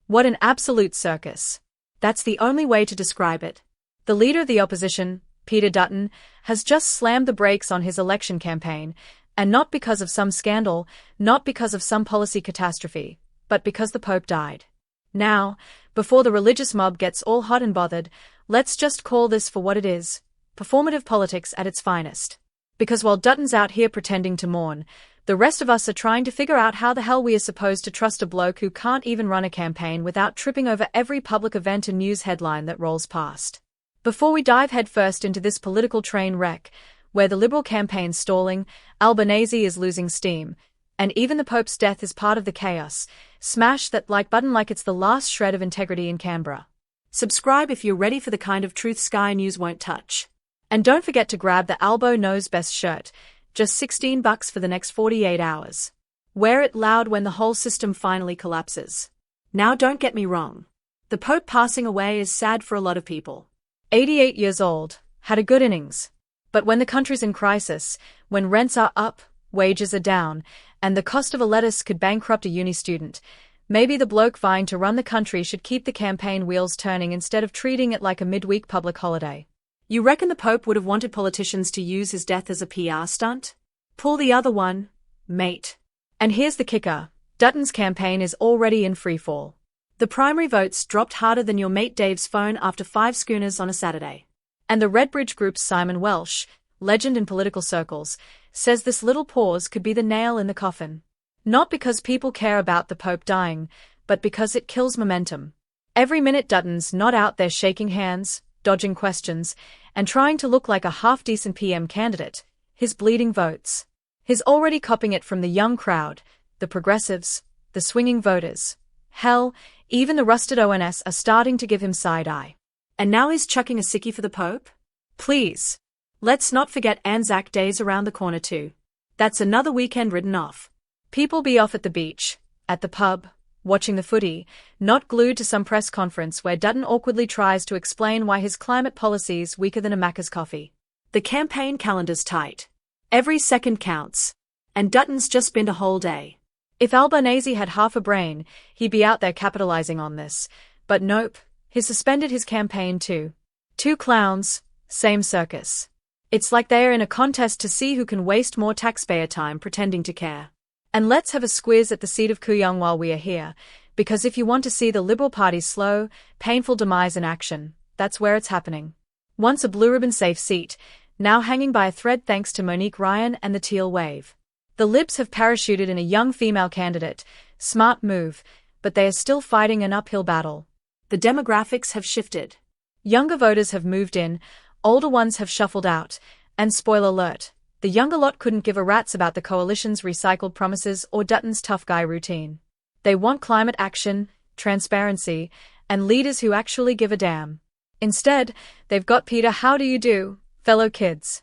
What an absolute circus. That's the only way to describe it. The leader of the opposition, Peter Dutton, has just slammed the brakes on his election campaign, and not because of some scandal, not because of some policy catastrophe, but because the Pope died. Now, before the religious mob gets all hot and bothered, let's just call this for what it is, performative politics at its finest. Because while Dutton's out here pretending to mourn, the rest of us are trying to figure out how the hell we are supposed to trust a bloke who can't even run a campaign without tripping over every public event and news headline that rolls past. Before we dive headfirst into this political train wreck, where the Liberal campaign's stalling, Albanese is losing steam, and even the Pope's death is part of the chaos, smash that like button like it's the last shred of integrity in Canberra. Subscribe if you're ready for the kind of truth Sky News won't touch. And don't forget to grab the Albo Knows Best shirt, just $16 for the next 48 hours. Wear it loud when the whole system finally collapses. Now don't get me wrong. The Pope passing away is sad for a lot of people. 88 years old, had a good innings. But when the country's in crisis, when rents are up, wages are down, and the cost of a lettuce could bankrupt a uni student, maybe the bloke vying to run the country should keep the campaign wheels turning instead of treating it like a midweek public holiday. You reckon the Pope would have wanted politicians to use his death as a PR stunt? Pull the other one, mate. And here's the kicker, Dutton's campaign is already in freefall. The primary votes dropped harder than your mate Dave's phone after 5 schooners on a Saturday. And the Redbridge Group's Simon Welsh, legend in political circles, says this little pause could be the nail in the coffin. Not because people care about the Pope dying, but because it kills momentum. Every minute Dutton's not out there shaking hands, dodging questions, and trying to look like a half-decent PM candidate, his bleeding votes. He's already copying it from the young crowd, the progressives, the swinging voters. Hell, even the rusted ONS are starting to give him side-eye. And now he's chucking a sickie for the Pope? Please. Let's not forget Anzac Day's around the corner too. That's another weekend written off. People be off at the beach, at the pub, watching the footy, not glued to some press conference where Dutton awkwardly tries to explain why his climate policy's weaker than a Macca's coffee. The campaign calendar's tight. Every second counts. And Dutton's just been a whole day. If Albanese had half a brain, he'd be out there capitalizing on this. But nope, he's suspended his campaign too. 2 clowns, same circus. It's like they're in a contest to see who can waste more taxpayer time pretending to care. And let's have a squiz at the seat of Kooyong while we are here, because if you want to see the Liberal Party's slow, painful demise in action, that's where it's happening. Once a blue ribbon safe seat, now hanging by a thread thanks to Monique Ryan and the Teal Wave. The Libs have parachuted in a young female candidate, smart move, but they are still fighting an uphill battle. The demographics have shifted. Younger voters have moved in, older ones have shuffled out, and spoiler alert, the younger lot couldn't give a rat's about the coalition's recycled promises or Dutton's tough guy routine. They want climate action, transparency, and leaders who actually give a damn. Instead, they've got Peter how do you do, fellow kids.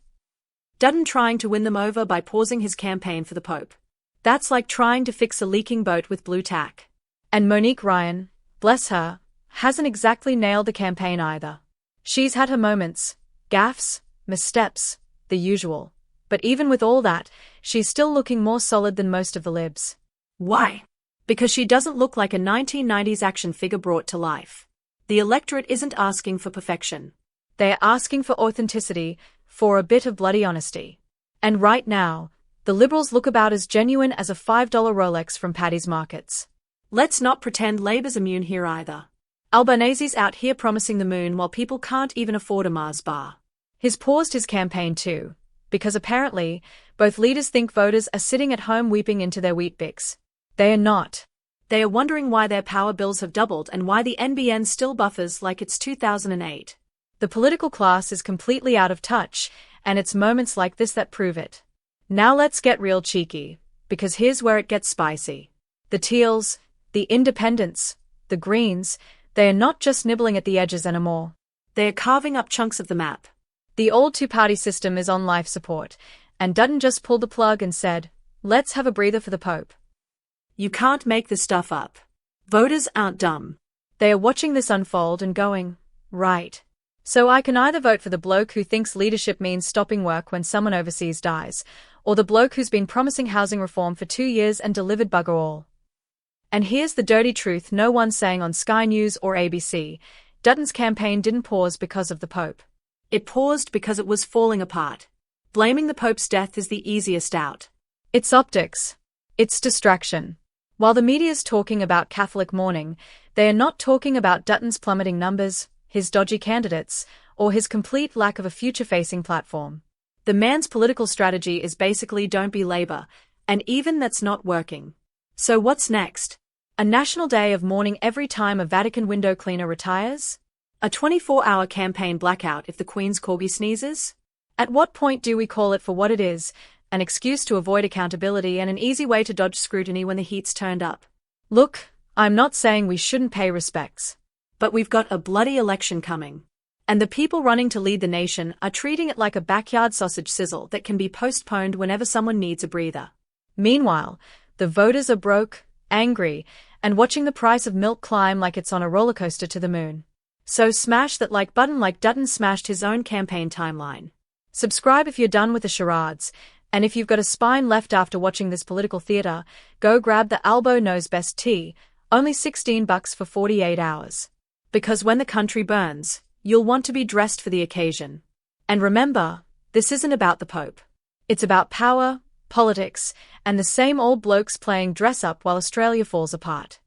Dutton trying to win them over by pausing his campaign for the Pope. That's like trying to fix a leaking boat with blue tack. And Monique Ryan, bless her, hasn't exactly nailed the campaign either. She's had her moments, gaffes, missteps, the usual. But even with all that, she's still looking more solid than most of the Libs. Why? Because she doesn't look like a 1990s action figure brought to life. The electorate isn't asking for perfection. They're asking for authenticity, for a bit of bloody honesty. And right now, the Liberals look about as genuine as a $5 Rolex from Paddy's Markets. Let's not pretend Labor's immune here either. Albanese's out here promising the moon while people can't even afford a Mars bar. He's paused his campaign too, because apparently, both leaders think voters are sitting at home weeping into their Weet-Bix. They are not. They are wondering why their power bills have doubled and why the NBN still buffers like it's 2008. The political class is completely out of touch, and it's moments like this that prove it. Now let's get real cheeky, because here's where it gets spicy. The Teals, the Independents, the Greens, they are not just nibbling at the edges anymore. They are carving up chunks of the map. The old two-party system is on life support, and Dutton just pulled the plug and said, let's have a breather for the Pope. You can't make this stuff up. Voters aren't dumb. They are watching this unfold and going, right. So I can either vote for the bloke who thinks leadership means stopping work when someone overseas dies, or the bloke who's been promising housing reform for 2 years and delivered bugger all. And here's the dirty truth no one's saying on Sky News or ABC. Dutton's campaign didn't pause because of the Pope. It paused because it was falling apart. Blaming the Pope's death is the easiest out. It's optics. It's distraction. While the media's talking about Catholic mourning, they are not talking about Dutton's plummeting numbers, his dodgy candidates, or his complete lack of a future-facing platform. The man's political strategy is basically don't be Labour, and even that's not working. So what's next? A national day of mourning every time a Vatican window cleaner retires? A 24-hour campaign blackout if the Queen's corgi sneezes? At what point do we call it for what it is, an excuse to avoid accountability and an easy way to dodge scrutiny when the heat's turned up? Look, I'm not saying we shouldn't pay respects. But we've got a bloody election coming. And the people running to lead the nation are treating it like a backyard sausage sizzle that can be postponed whenever someone needs a breather. Meanwhile, the voters are broke, angry, and watching the price of milk climb like it's on a roller coaster to the moon. So smash that like button like Dutton smashed his own campaign timeline. Subscribe if you're done with the charades, and if you've got a spine left after watching this political theater, go grab the Albo Knows Best tea, only $16 for 48 hours. Because when the country burns, you'll want to be dressed for the occasion. And remember, this isn't about the Pope. It's about power, politics, and the same old blokes playing dress up while Australia falls apart.